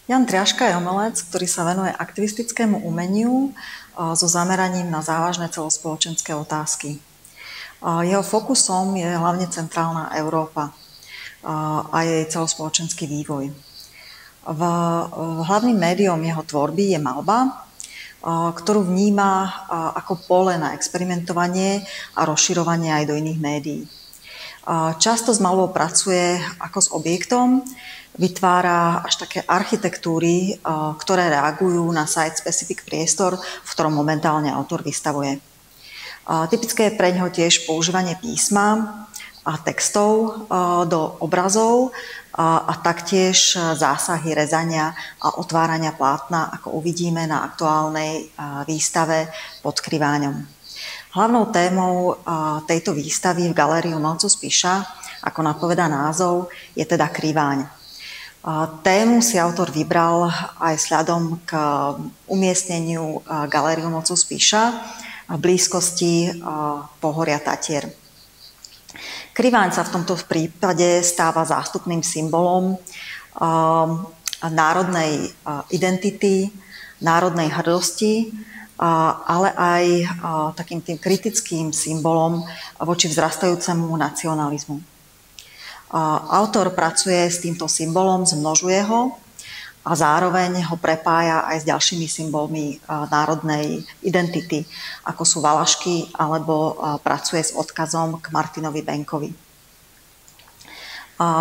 Jan Triaška je umelec, ktorý sa venuje aktivistickému umeniu so zameraním na závažné celospoločenské otázky. Jeho fokusom je hlavne centrálna Európa a jej celospoločenský vývoj. Hlavným médiom jeho tvorby je maľba, ktorú vníma ako pole na experimentovanie a rozširovanie aj do iných médií. Často s maľbou pracuje ako s objektom, vytvára až také architektúry, ktoré reagujú na site-specific priestor, v ktorom momentálne autor vystavuje. Typické je pre ňoho tiež používanie písma a textov do obrazov a taktiež zásahy rezania a otvárania plátna, ako uvidíme na aktuálnej výstave Pod Kriváňom. Hlavnou témou tejto výstavy v Galérii umelcov Spiša, ako napovedá názov, je teda Kriváň. Tému si autor vybral aj vzhľadom k umiestneniu Galérie umelcov Spiša v blízkosti pohoria Tatier. Kriváň sa v tomto prípade stáva zástupným symbolom národnej identity, národnej hrdosti, ale aj takým tým kritickým symbolom voči vzrastajúcemu nacionalizmu. Autor pracuje s týmto symbolom, zmnožuje ho a zároveň ho prepája aj s ďalšími symbolmi národnej identity, ako sú valašky, alebo pracuje s odkazom k Martinovi Benkovi.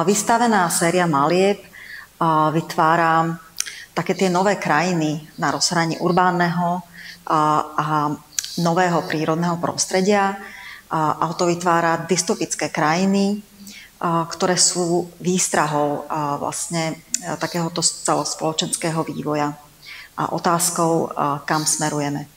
Vystavená séria malieb vytvára také tie nové krajiny na rozhraní urbánneho a nového prírodného prostredia. Autor vytvára dystopické krajiny, ktoré sú výstrahou vlastne takéhoto celospoločenského vývoja a otázkou, kam smerujeme.